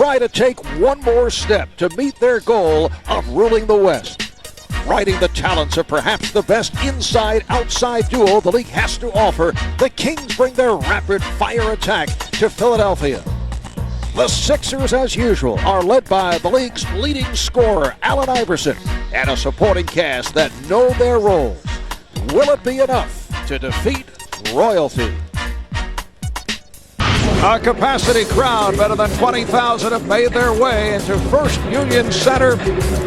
try to take one more step to meet their goal of ruling the West. Riding the talents of perhaps the best inside-outside duo the league has to offer, the Kings bring their rapid-fire attack to Philadelphia. The Sixers, as usual, are led by the league's leading scorer, Allen Iverson, and a supporting cast that know their roles. Will it be enough to defeat royalty? A capacity crowd, better than 20,000, have made their way into First Union Center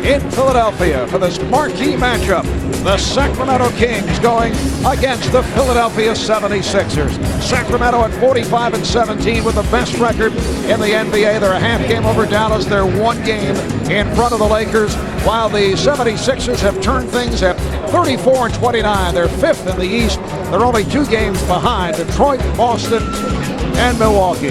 in Philadelphia for this marquee matchup. The Sacramento Kings going against the Philadelphia 76ers. Sacramento at 45-17 with the best record in the NBA. They're a half game over Dallas. They're one game in front of the Lakers, while the 76ers have turned things at 34-29. They're fifth in the East. They're only 2 games behind Detroit, Boston, and Milwaukee.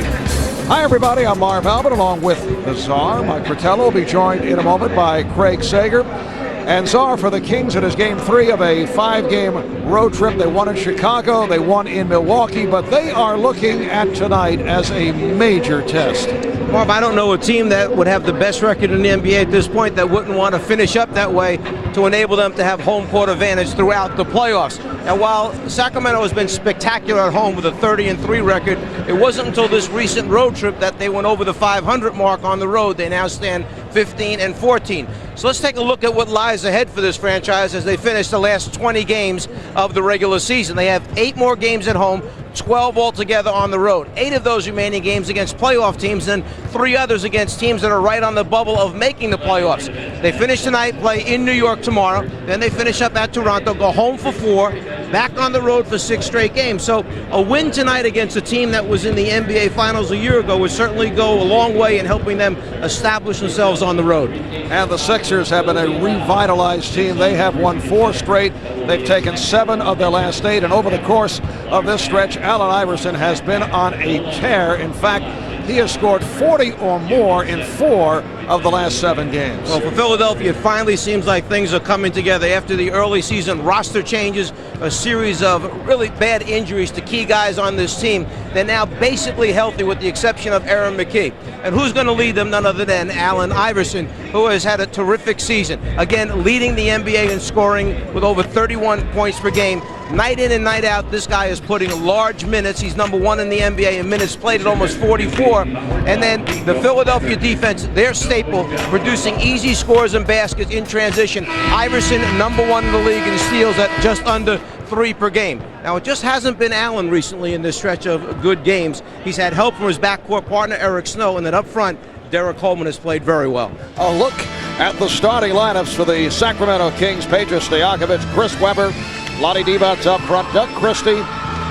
Hi everybody, I'm Marv Albert along with the Czar. Mike Fratello will be joined in a moment by Craig Sager. And Czar, for the Kings, it is game 3 of a 5-game road trip. They won in Chicago, they won in Milwaukee, but they are looking at tonight as a major test. Marv, I don't know a team that would have the best record in the NBA at this point that wouldn't want to finish up that way to enable them to have home court advantage throughout the playoffs. And while Sacramento has been spectacular at home with a 30-3 record, it wasn't until this recent road trip that they went over the 500 mark on the road. They now stand 15-14. So let's take a look at what lies ahead for this franchise as they finish the last 20 games of the regular season. They have 8 more games at home, 12 altogether on the road. 8 of those remaining games against playoff teams and 3 others against teams that are right on the bubble of making the playoffs. They finish tonight, play in New York tomorrow, then they finish up at Toronto, go home for 4, back on the road for 6 straight games. So a win tonight against a team that was in the NBA Finals a year ago would certainly go a long way in helping them establish themselves on the road. And the Sixers have been a revitalized team. They have won 4 straight. They've taken 7 of their last 8, and over the course of this stretch, Allen Iverson has been on a tear. In fact, he has scored 40 or more in 4 of the last 7 games. Well, for Philadelphia, it finally seems like things are coming together after the early season roster changes, a series of really bad injuries to key guys on this team. They're now basically healthy with the exception of Aaron McKee. And who's going to lead them? None other than Allen Iverson, who has had a terrific season. Again, leading the NBA in scoring with over 31 points per game. Night in and night out, this guy is putting large minutes. He's number 1 in the NBA in minutes played at almost 44. And then the Philadelphia defense, their staple, producing easy scores and baskets in transition. Iverson, number 1 in the league in steals at just under 3 per game. Now, it just hasn't been Allen recently in this stretch of good games. He's had help from his backcourt partner, Eric Snow, and then up front, Derek Coleman has played very well. A look at the starting lineups for the Sacramento Kings. Peja Stojakovic, Chris Webber, Lonnie Divac up front, Doug Christie,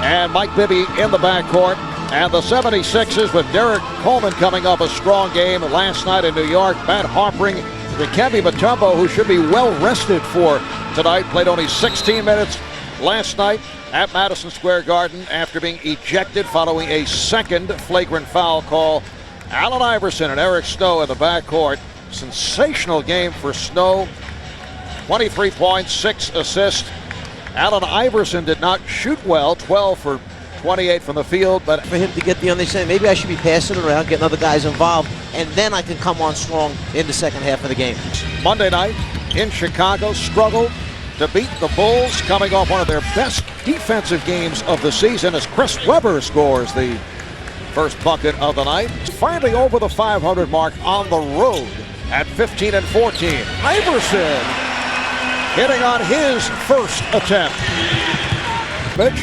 and Mike Bibby in the backcourt. And the 76ers with Derek Coleman coming up a strong game last night in New York. Matt Harpring, Dikembe Mutombo, who should be well rested for tonight, played only 16 minutes last night at Madison Square Garden after being ejected following a second flagrant foul call. Allen Iverson and Eric Snow in the backcourt. Sensational game for Snow. 23 points, 6 assists. Allen Iverson did not shoot well, 12 for 28 from the field, but for him to get the understanding, maybe I should be passing it around, getting other guys involved, and then I can come on strong in the second half of the game. Monday night in Chicago, struggled to beat the Bulls, coming off one of their best defensive games of the season as Chris Webber scores the first bucket of the night. Finally over the 500 mark on the road at 15-14. Iverson hitting on his first attempt. Mitch,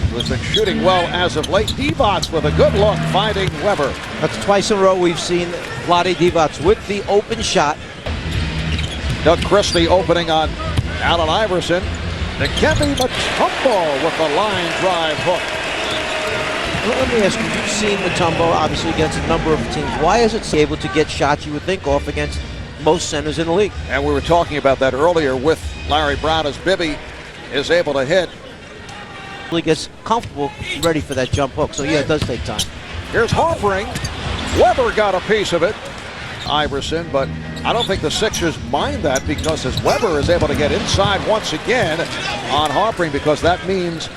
who has been shooting well as of late. Divac with a good look, finding Webber. That's twice in a row we've seen Vlade Divac with the open shot. Doug Christie opening on Allen Iverson. Dikembe Mutombo with the line drive hook. Well, let me ask you, you've seen Mutombo obviously against a number of teams. Why is it able to get shots you would think off against most centers in the league? And we were talking about that earlier with Larry Brown as Bibby is able to hit. He gets comfortable, ready for that jump hook. So yeah, it does take time. Here's Harpring. Webber got a piece of it. Iverson, but I don't think the Sixers mind that because as Webber is able to get inside once again on Harpring, because that means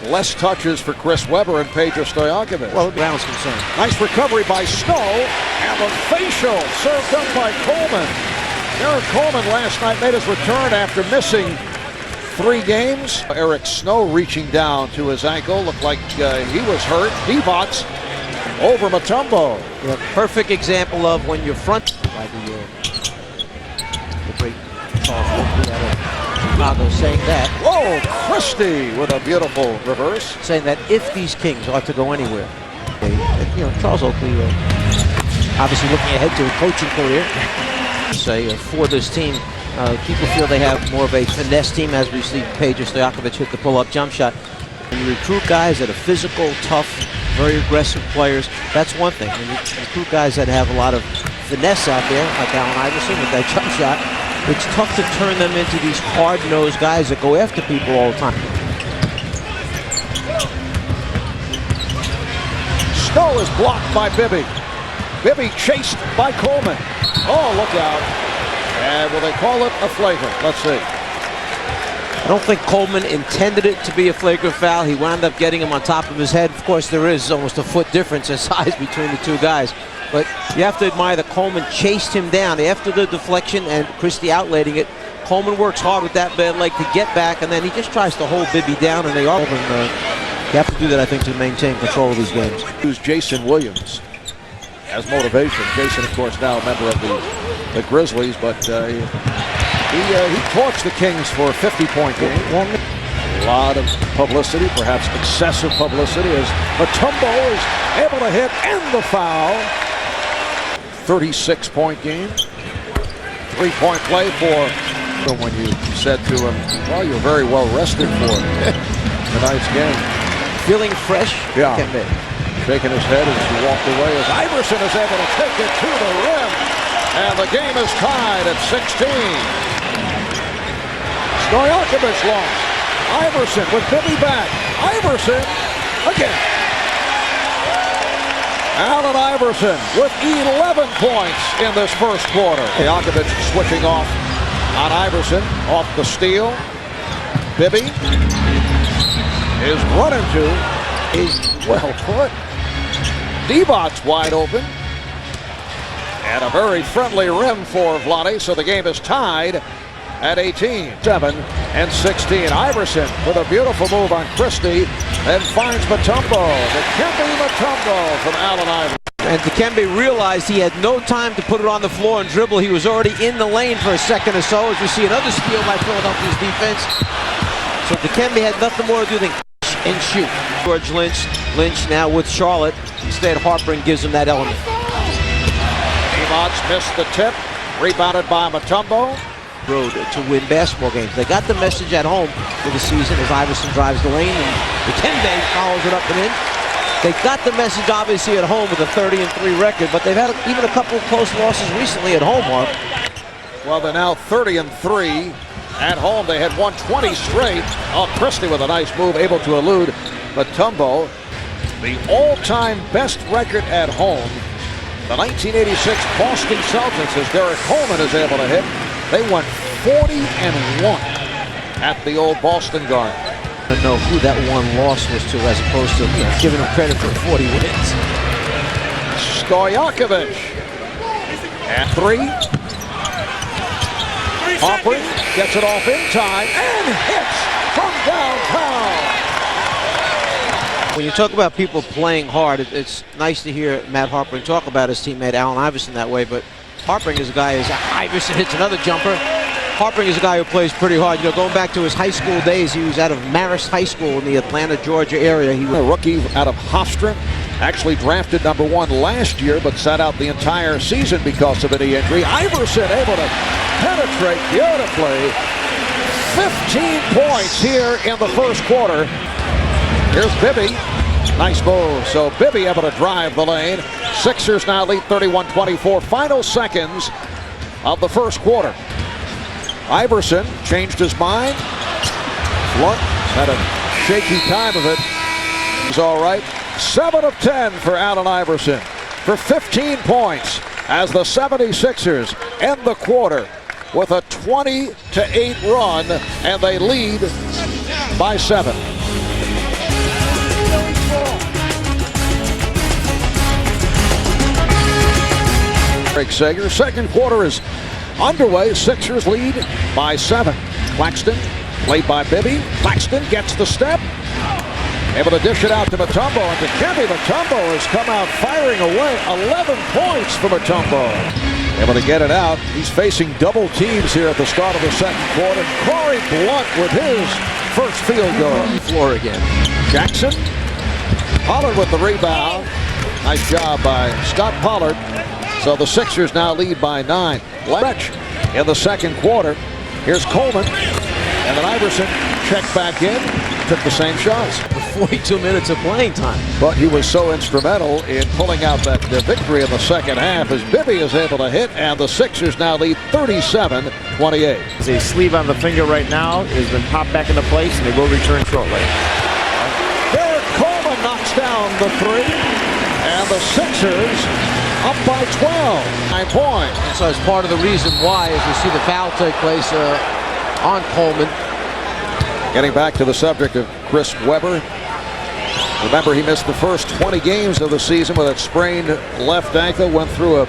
Less touches for Chris Webber and Pedro Stojakovic. Well, Brown's concerned. Nice recovery by Snow, and the facial served up by Coleman. Eric Coleman last night made his return after missing 3 games. Eric Snow reaching down to his ankle, looked like he was hurt. Divac over Mutombo. Yeah, perfect example of when you're front by the great Charles Oakley out of Chicago saying that. Whoa, Christie with a beautiful reverse. Saying that if these Kings ought to go anywhere, Charles Oakley obviously looking ahead to a coaching career. Say for this team, people feel they have more of a finesse team, as we see Pedro Stojakovic hit the pull-up jump shot. When you recruit guys that are physical, tough, very aggressive players, that's one thing. When you recruit guys that have a lot of finesse out there, like Allen Iverson with that jump shot, it's tough to turn them into these hard-nosed guys that go after people all the time. Snow is blocked by Bibby. Bibby chased by Coleman. Oh, look out. And will they call it a flagrant? Let's see. I don't think Coleman intended it to be a flagrant foul. He wound up getting him on top of his head. Of course, there is almost a foot difference in size between the two guys. But you have to admire that Coleman chased him down after the deflection and Christie outletting it. Coleman works hard with that bad leg to get back, and then he just tries to hold Bibby down, and they are. You have to do that, I think, to maintain control of these games. Who's Jason Williams as motivation? Jason, of course, now a member of the Grizzlies, but he torched the Kings for a 50-point game. A lot of publicity, perhaps excessive publicity, as Mutombo is able to hit and the foul. 36-point game. 3-point play for when you said to him, well, you're very well rested for tonight's game. Feeling fresh? Yeah. Shaking his head as he walked away as Iverson is able to take it to the rim. And the game is tied at 16. Stojakovic lost. Iverson with Bibby back. Iverson again. Allen Iverson with 11 points in this first quarter. Stojakovic switching off on Iverson, off the steal. Bibby is running to, is well put. Divac's wide open. And a very friendly rim for Vlade, so the game is tied at 18. 7 and 16. Iverson with a beautiful move on Christie and finds Mutombo. Dikembe Mutombo from Allen Iverson. And Dikembe realized he had no time to put it on the floor and dribble. He was already in the lane for a second or so, as we see another steal by Philadelphia's defense. So Dikembe had nothing more to do than and shoot. George Lynch now with Charlotte. Instead, Harper gives him that element. Divac missed the tip. Rebounded by Mutombo. Road to win basketball games. They got the message at home for the season as Iverson drives the lane and Dikembe follows it up and in. They got the message obviously at home with a 30-3 record, but they've had even a couple of close losses recently at home, Mark. Well, they're now 30-3 at home. They had won 20 straight. Oh, Christie with a nice move, able to elude Mutombo. The all-time best record at home. The 1986 Boston Celtics, as Derek Coleman is able to hit. They went 40-1 at the old Boston Garden. I don't know who that one loss was to, as opposed to giving them credit for 40 wins. Stojakovic at 3. Harper gets it off in time and hits from downtown. When you talk about people playing hard, it's nice to hear Matt Harper talk about his teammate Allen Iverson that way, but Harper is a guy, as Iverson hits another jumper. Harper is a guy who plays pretty hard. Going back to his high school days, he was out of Marist High School in the Atlanta, Georgia area. He was a rookie out of Hofstra, actually drafted #1 last year, but sat out the entire season because of a knee injury. Iverson able to penetrate beautifully. 15 points here in the first quarter. Here's Bibby. Nice move. So Bibby able to drive the lane. Sixers now lead 31-24. Final seconds of the first quarter. Iverson changed his mind. Blunt had a shaky time of it. He's all right. 7 of 10 for Allen Iverson for 15 points as the 76ers end the quarter with a 20-8 run, and they lead by 7. Craig Sager. Second quarter is underway. Sixers lead by 7. Claxton, played by Bibby. Claxton gets the step. Able to dish it out to Mutombo, and Dikembe Mutombo has come out firing away. 11 points for Mutombo. Able to get it out. He's facing double teams here at the start of the second quarter. Corey Blunt with his first field goal. Floor again. Jackson. Pollard with the rebound. Nice job by Scott Pollard. So the Sixers now lead by 9. Stretch in the second quarter. Here's Coleman. And then Iverson checked back in. Took the same shots. 42 minutes of playing time. But he was so instrumental in pulling out that victory in the second half as Bibby is able to hit, and the Sixers now lead 37-28. His sleeve on the finger right now has been popped back into place, and they will return shortly. Derek Coleman knocks down the 3, and the Sixers up by 12. 9 points. So it's part of the reason why, as we see the foul take place on Coleman. Getting back to the subject of Chris Webber. Remember, he missed the first 20 games of the season with a sprained left ankle. Went through a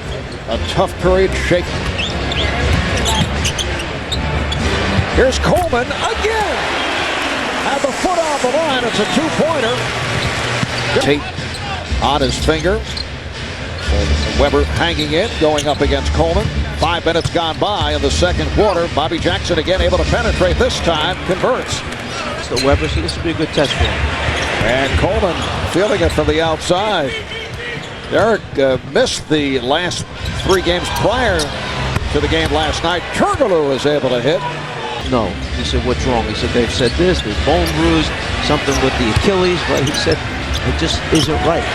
tough period. Shake. Here's Coleman again. Had the foot on the line. It's a 2-pointer. Tape on his finger. Webber hanging in, going up against Coleman. 5 minutes gone by in the second quarter. Bobby Jackson again able to penetrate, this time converts. So Webber, see, this would be a good test for him. And Coleman fielding it from the outside. Derek missed the last 3 games prior to the game last night. Turkoglu is able to hit. No, he said, what's wrong? He said, they've said this, there's bone bruise, something with the Achilles, but he said, it just isn't right.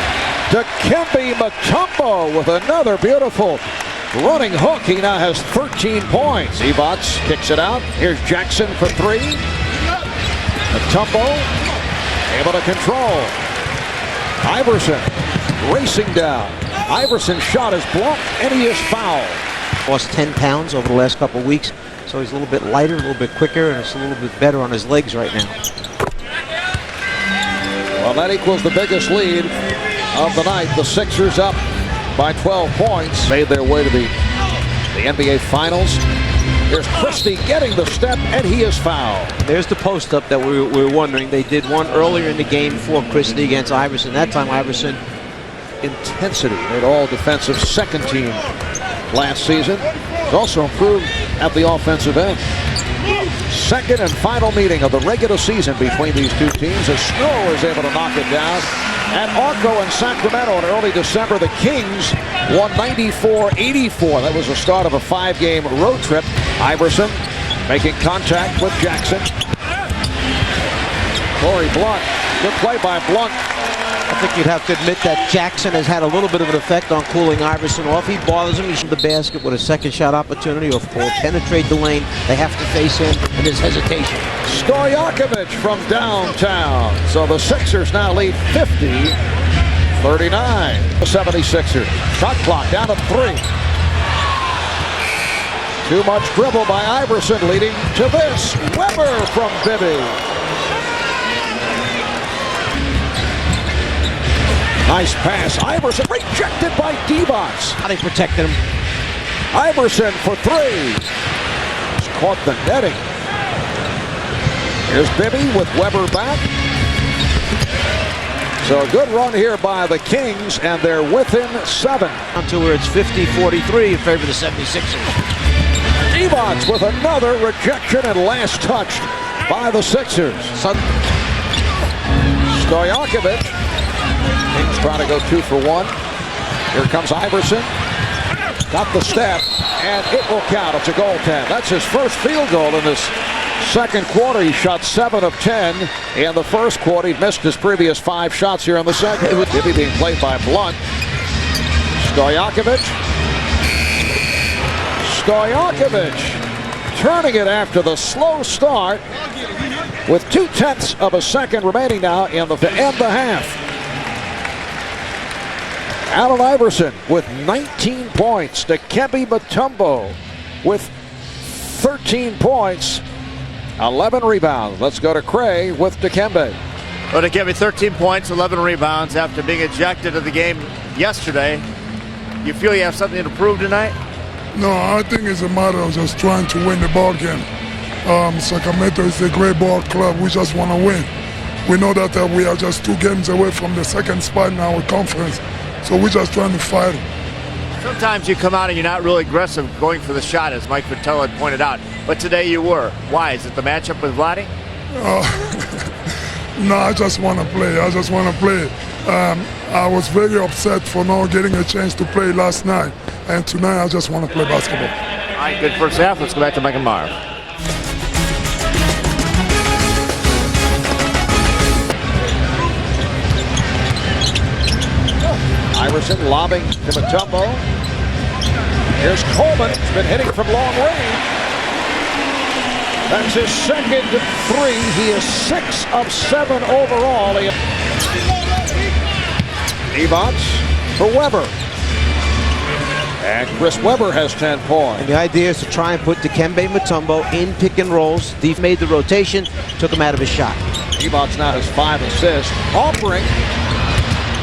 Dikembe Mutombo with another beautiful running hook. He now has 13 points. Divac kicks it out. Here's Jackson for 3. Mutombo able to control. Iverson racing down. Iverson's shot is blocked, and he is fouled. Lost 10 pounds over the last couple of weeks, so he's a little bit lighter, a little bit quicker, and it's a little bit better on his legs right now. Well, that equals the biggest lead of the night. The Sixers up by 12 points. Made their way to the NBA Finals. Here's Christie getting the step, and he is fouled. There's the post-up that we were wondering. They did one earlier in the game for Christie against Iverson. That time Iverson, intensity, made all defensive second team last season. He's also improved at the offensive end. Second and final meeting of the regular season between these two teams as Snow is able to knock it down. At Arco in Sacramento in early December, the Kings won 94-84. That was the start of a 5-game road trip. Iverson making contact with Jackson. Corey Blunt, good play by Blunt. I think you'd have to admit that Jackson has had a little bit of an effect on cooling Iverson off. He bothers him. He's in the basket with a second shot opportunity or penetrate the lane. They have to face him, and there's hesitation. Stojakovic from downtown. So the Sixers now lead 50-39. The 76ers. Shot clock down to 3. Too much dribble by Iverson leading to this. Webber from Bibby. Nice pass. Iverson rejected by Divac. How they protected him. Iverson for 3. He's caught the netting. Here's Bibby with Webber back. So a good run here by the Kings, and they're within 7. Until where it's 50-43 in favor of the 76ers. Divac with another rejection and last touched by the Sixers. Stojakovic. Kings trying to go 2 for 1. Here comes Iverson. Got the step, and it will count. It's a goaltend. That's his first field goal in this second quarter. He shot 7 of 10 in the first quarter. He missed his previous 5 shots here in the second. It was Bibby being played by Blunt. Stojakovic. Turning it after the slow start with 0.2 of a second remaining now in the to end the half. Allen Iverson with 19 points. Dikembe Mutombo with 13 points, 11 rebounds. Let's go to Craig with Dikembe. Well, Dikembe 13 points, 11 rebounds after being ejected of the game yesterday. You feel you have something to prove tonight? No, I think it's a matter of just trying to win the ball game. Sacramento is a great ball club. We just want to win. We know that we are just 2 games away from the second spot in our conference, so we're just trying to fight it. Sometimes you come out and you're not really aggressive going for the shot, as Mike Vitello had pointed out. But today you were. Why? Is it the matchup with Vladdy? No, I just want to play. I just want to play. I was very upset for not getting a chance to play last night. And tonight I just want to play basketball. All right, good first half. Let's go back to Mike and Marv. Iverson lobbing to Mutombo. Here's Coleman. He's been hitting from long range. That's his second 3. He is 6 of 7 overall. Divac for Weber. And Chris Weber has 10 points. And the idea is to try and put Dikembe Mutombo in pick and rolls. Steve made the rotation, took him out of his shot. Divac now has 5 assists. Offering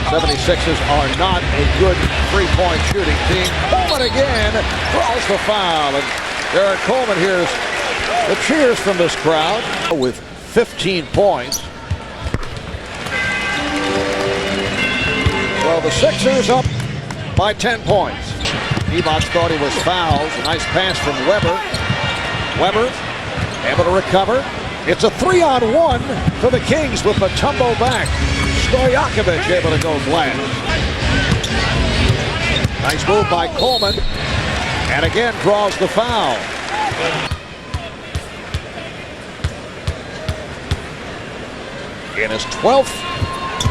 76ers are not a good 3-point shooting team. Coleman again draws the foul. And Derek Coleman hears the cheers from this crowd with 15 points. Well, the Sixers up by 10 points. Divac thought he was fouled. Nice pass from Weber. Weber able to recover. It's a 3-on-1 for the Kings with Mutombo back. Stojakovic able to go flat. Nice move by Coleman. And again draws the foul. In his 12th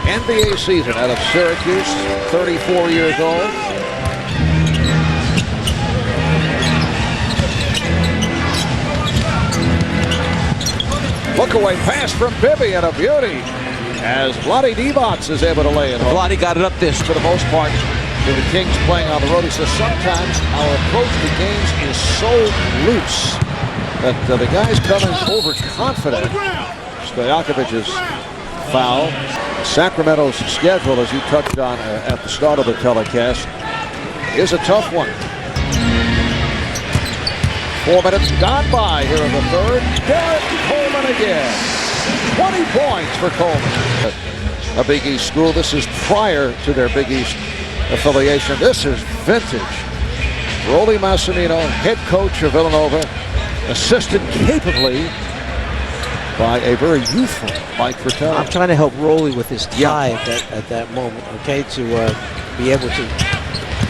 NBA season out of Syracuse, 34 years old. Look away pass from Bibby and a beauty as Vlade Divac is able to lay it home. Vlade got it up this. For the most part, with the Kings playing on the road, he says sometimes our approach to games is so loose that the guys coming overconfident. Stojakovic's foul. Sacramento's schedule, as you touched on at the start of the telecast, is a tough one. 4 minutes gone by here in the third. Derek Coleman again. 20 points for Coleman. A Big East school. This is prior to their Big East affiliation. This is vintage. Rolly Massimino, head coach of Villanova, assisted capably by a very youthful Mike Vitello. I'm trying to help Rolly with his tie at that moment, okay, to be able to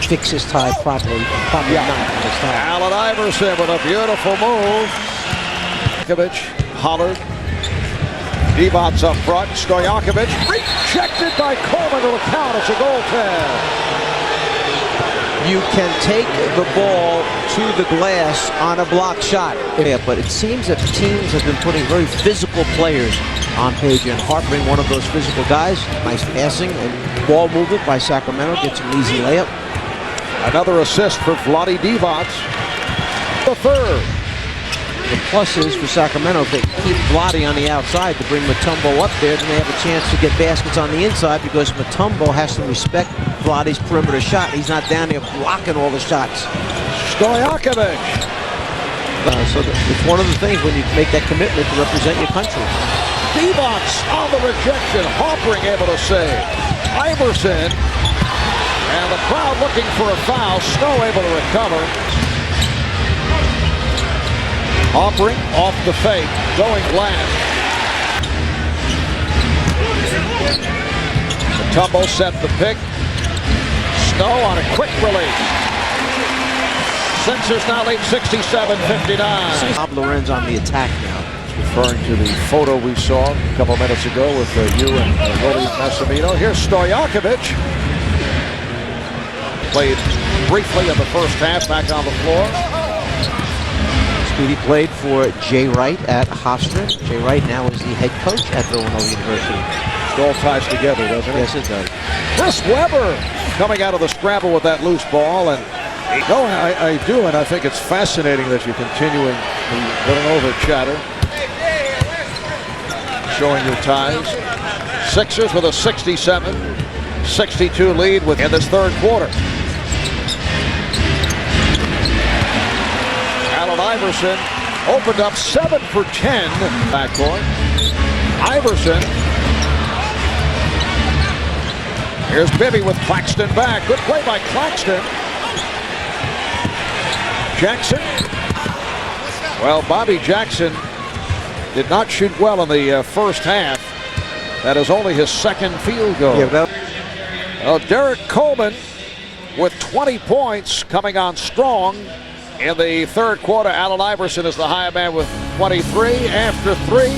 fix his tie properly. Probably not on his tie. Allen Iverson with a beautiful move. Stojakovic hollered. Divac up front. Stojakovic rejected by Coleman to account. It's a goaltend. You can take the ball to the glass on a block shot. Yeah, but it seems that teams have been putting very physical players on page, and Harpering one of those physical guys. Nice passing and ball movement by Sacramento. Gets an easy layup. Another assist for Vlade Divac. The third. The plus is for Sacramento, if they keep Vlade on the outside to bring Mutombo up there, then they have a chance to get baskets on the inside because Mutombo has to respect Vlade's perimeter shot. He's not down there blocking all the shots. Stojakovic. So it's one of the things when you make that commitment to represent your country. Divac on the rejection. Harpering able to save. Iverson. And the crowd looking for a foul. Snow able to recover. Harpering off the fake. Going glass. Mutombo set the pick. Snow on a quick release. Sixers now lead 67-59. Bob Lorenz on the attack now. Referring to the photo we saw a couple minutes ago with you and Rolly Massimino. Here's Stojakovic. Played briefly in the first half, back on the floor. Speedy played for Jay Wright at Hofstra. Jay Wright now is the head coach at Villanova University. It all ties together, doesn't it? Yes, it does. Chris Weber coming out of the scramble with that loose ball. And no, I do, and I think it's fascinating that you're continuing the Villanova chatter. Showing your ties. Sixers with a 67-62 lead in this third quarter. Iverson opened up 7 for 10. Backcourt. Iverson. Here's Bibby with Claxton back. Good play by Claxton. Jackson. Well, Bobby Jackson did not shoot well in the first half. That is only his second field goal. Well, Derek Coleman with 20 points coming on strong in the third quarter. Allen Iverson is the high man with 23. After 3,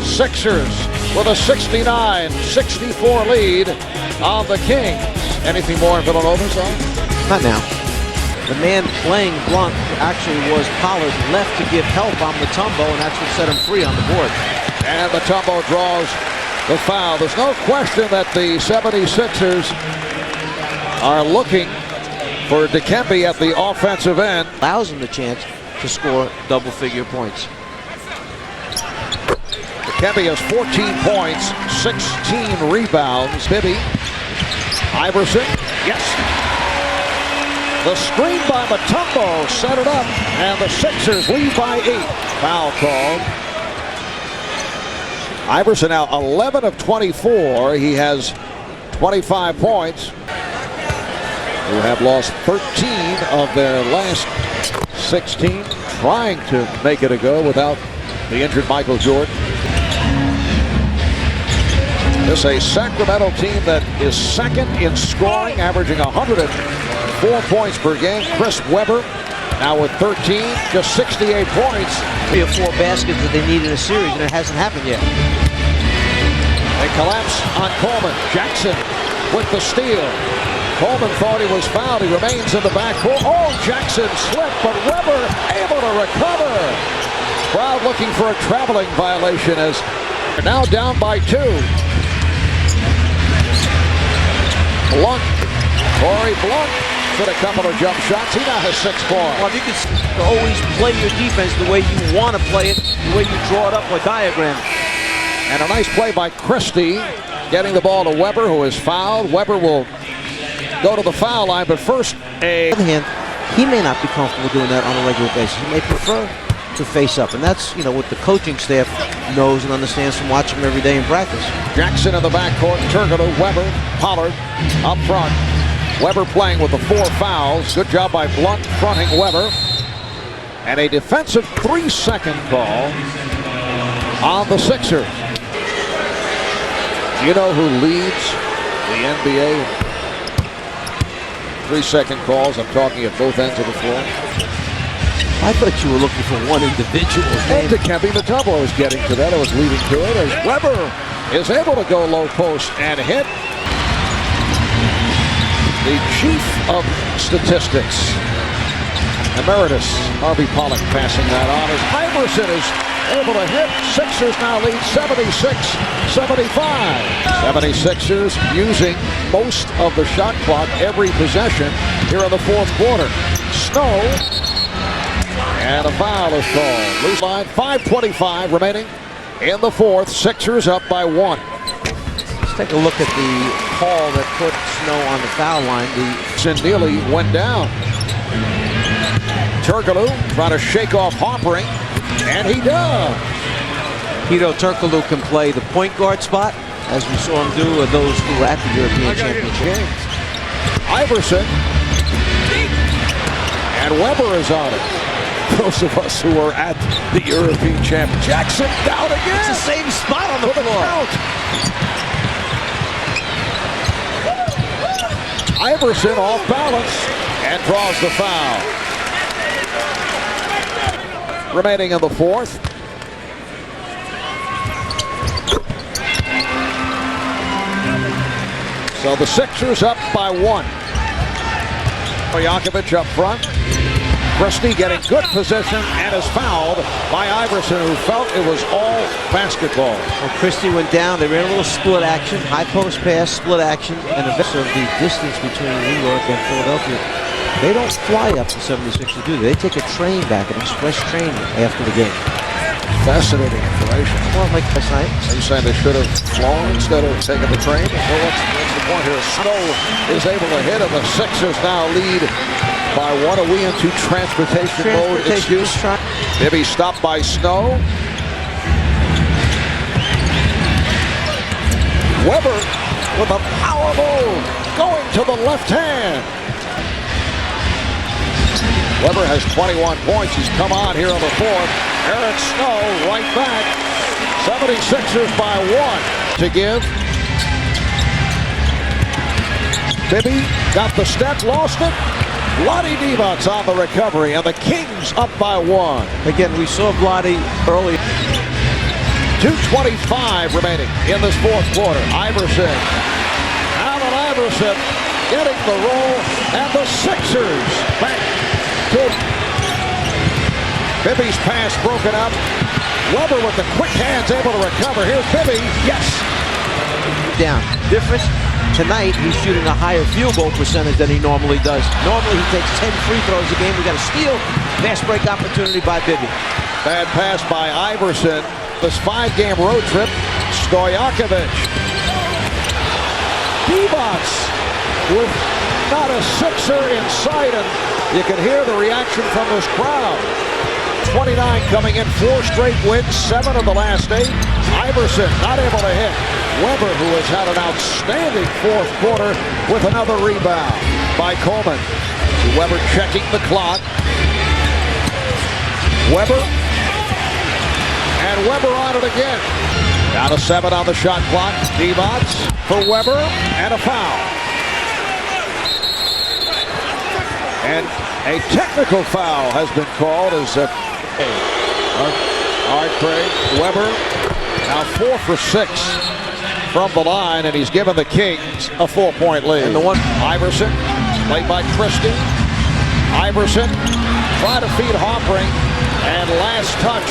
Sixers with a 69-64 lead on the Kings. Anything more in Villanova, son? Not now. The man playing Blunt actually was Pollard, left to give help on Mutombo, and that's what set him free on the board. And Mutombo draws the foul. There's no question that the 76ers are looking for Dikembe at the offensive end. Allows him the chance to score double-figure points. Dikembe has 14 points, 16 rebounds. Bibby. Iverson. Yes. The screen by Mutombo set it up, and the Sixers lead by 8. Foul called. Iverson now 11 of 24. He has 25 points. Who have lost 13 of their last 16, trying to make it a go without the injured Michael Jordan. This is a Sacramento team that is second in scoring, averaging 104 points per game. Chris Webber now with 13, just 68 points. 3 or 4 baskets that they need in a series, and it hasn't happened yet. They collapse on Coleman. Jackson with the steal. Coleman thought he was fouled. He remains in the backcourt. Oh, Jackson slipped, but Webber able to recover. Crowd looking for a traveling violation as they're now down by 2. Blunt, Corey Blunt with a couple of jump shots. He now has 6 points. Well, you can always play your defense the way you want to play it, the way you draw it up or diagram. And a nice play by Christie, getting the ball to Webber, who is fouled. Webber will go to the foul line, but first On the other hand, he may not be comfortable doing that on a regular basis. He may prefer to face up, and that's what the coaching staff knows and understands from watching him every day in practice. Jackson in the backcourt, Turkoglu, Webber, Pollard up front. Webber playing with the 4 fouls. Good job by Blunt fronting Webber. And a defensive 3-second call on the Sixers. Do you know who leads the NBA in 3-second calls? I'm talking at both ends of the floor. I thought you were looking for one individual. And Dikembe Mutombo was getting to that. I was leading to it as Webber is able to go low post and hit. The chief of statistics, Emeritus Harvey Pollack, passing that on as Iverson is able to hit. Sixers now lead 76-75. 76ers using most of the shot clock every possession here in the fourth quarter. Snow. And a foul is called. Loose line, 5:25 remaining in the fourth. Sixers up by 1. Let's take a look at the call that put Snow on the foul line. Neely went down. Turkoglu trying to shake off Harpering, and he does. Hedo Turkoglu can play the point guard spot, as we saw him do with those who were at the European Championship games. Iverson. And Webber is on it. Those of us who are at the European Champion. Jackson down again. It's the same spot on the floor. Iverson off balance and draws the foul. Remaining in the fourth. So the Sixers up by 1. Stojakovic up front. Christie getting good position and is fouled by Iverson, who felt it was all basketball. Well, Christie went down. They ran a little split action, high post pass, split action, and the rest of the distance between New York and Philadelphia. They don't fly up to 76 to do that. They take a train back, an express train after the game. Fascinating information. Well, like last night. Are you saying they should have flown instead of taking the train? Well, what's the point here? Snow is able to hit, and the Sixers now lead by one. Are we into transportation mode? Excuse. Bibby stopped by Snow. Weber with a power move going to the left hand. Weber has 21 points. He's come on here on the fourth. Eric Snow right back. 76ers by one to give. Bibby got the step, lost it. Vlade Divac's on the recovery, and the Kings up by one. Again, we saw Vlade early. 2:25 remaining in this fourth quarter. Iverson. Allen Iverson getting the roll, and the Sixers back to Bibby's pass broken up. Weber with the quick hands able to recover. Here's Bibby. Yes. Down. Difference. Tonight, he's shooting a higher field goal percentage than he normally does. Normally, he takes 10 free throws a game. We got a steal. Fast break opportunity by Bibby. Bad pass by Iverson. This 5-game road trip. Stojakovic. Divac with not a Sixer in sight, and you can hear the reaction from this crowd. 29 coming in, 4 straight wins, 7 of the last 8. Iverson not able to hit. Weber, who has had an outstanding fourth quarter, with another rebound by Coleman. Weber checking the clock. Weber. And Weber on it again. Down to 7 on the shot clock. Divac for Weber, and a foul. And a technical foul has been called as all right, Craig. Weber now 4 for 6 from the line, and he's given the Kings a 4-point lead. And the one Iverson, played by Christie. Iverson trying to feed Hawkring, and last touch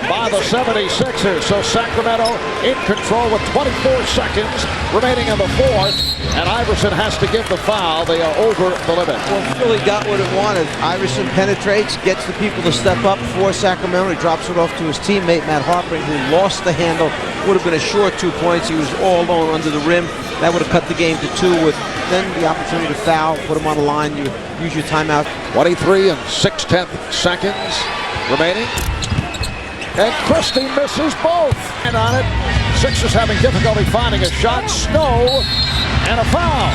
by the 76ers. So Sacramento in control with 24 seconds remaining in the fourth, and Iverson has to give the foul. They are over the limit. Well, Philly got what it wanted. Iverson penetrates, gets the people to step up for Sacramento. He drops it off to his teammate, Matt Harpring, who lost the handle. Would have been a short 2 points. He was all alone under the rim. That would have cut the game to 2 with then the opportunity to foul, put him on the line. You use your timeout. 23 and 6/10 seconds remaining. And Christie misses both. And on it, Sixers having difficulty finding a shot. Snow and a foul.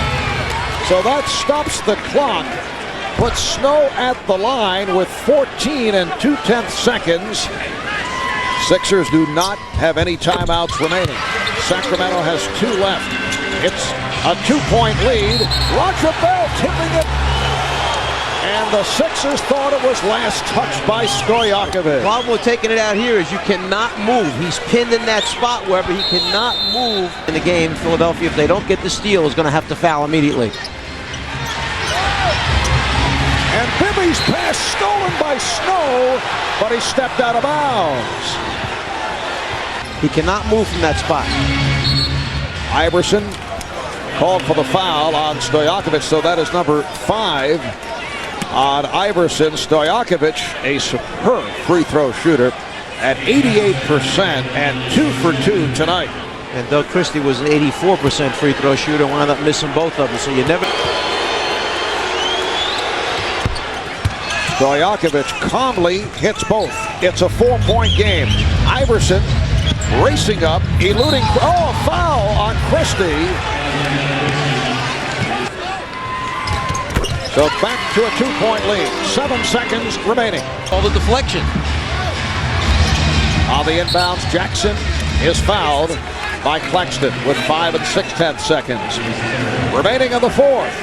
So that stops the clock. Puts Snow at the line with 14 and 2/10 seconds. Sixers do not have any timeouts remaining. Sacramento has 2 left. It's a 2-point lead. Roger Bell tipping it. And the Sixers thought it was last touched by Stojakovic. The problem with taking it out here is you cannot move. He's pinned in that spot wherever he cannot move in the game. Philadelphia, if they don't get the steal, is going to have to foul immediately. And Bibby's pass stolen by Snow, but he stepped out of bounds. He cannot move from that spot. Iverson called for the foul on Stojakovic, so that is number 5 on Iverson. Stojakovic, a superb free throw shooter at 88% and 2 for 2 tonight. And Doug Christie was an 84% free throw shooter, wound up missing both of them, so you never... Stojakovic calmly hits both. It's a 4-point game. Iverson racing up, eluding, a foul on Christie. So back to a 2-point lead. 7 seconds remaining. All the deflection. On the inbounds, Jackson is fouled by Claxton with 5 and 6/10 seconds remaining in the fourth.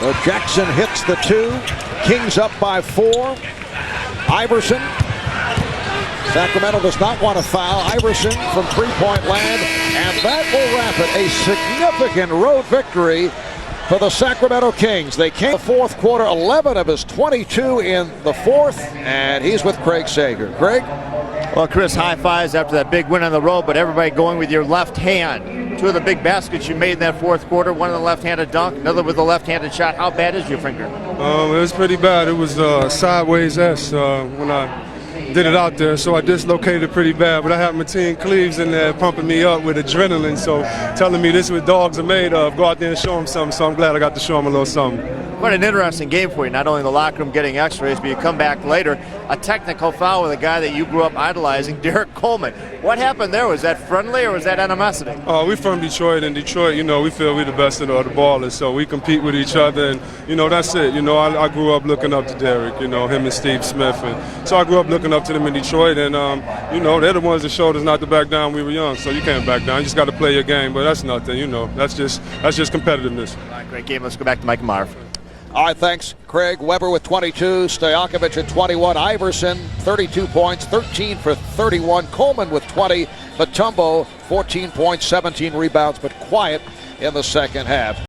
So Jackson hits the 2. Kings up by 4. Iverson. Sacramento does not want to foul. Iverson from 3-point land, and that will wrap it. A significant road victory for the Sacramento Kings. They came in the fourth quarter, 11 of his 22 in the fourth, and he's with Craig Sager. Craig? Well, Chris, high fives after that big win on the road, but everybody going with your left hand. 2 of the big baskets you made in that fourth quarter, one with a left-handed dunk, another with a left-handed shot. How bad is your finger? It was pretty bad. It was sideways S when I did it out there, so I dislocated pretty bad. But I had my team Cleves in there pumping me up with adrenaline, so telling me this is what dogs are made of. Go out there and show them something, so I'm glad I got to show them a little something. What an interesting game for you. Not only in the locker room getting x-rays, but you come back later, a technical foul with a guy that you grew up idolizing, Derek Coleman. What happened there? Was that friendly or was that animosity? We're from Detroit, and Detroit, we feel we're the best of the ballers, so we compete with each other, and, that's it. I grew up looking up to Derek, him and Steve Smith, and so I grew up looking up to them in Detroit, and, they're the ones that showed us not to back down when we were young, so you can't back down. You just got to play your game, but that's nothing, that's just competitiveness. All right, great game. Let's go back to Mike Marv. All right, thanks, Craig. Weber with 22, Stojakovic at 21, Iverson 32 points, 13 for 31, Coleman with 20, Mutombo 14 points, 17 rebounds, but quiet in the second half.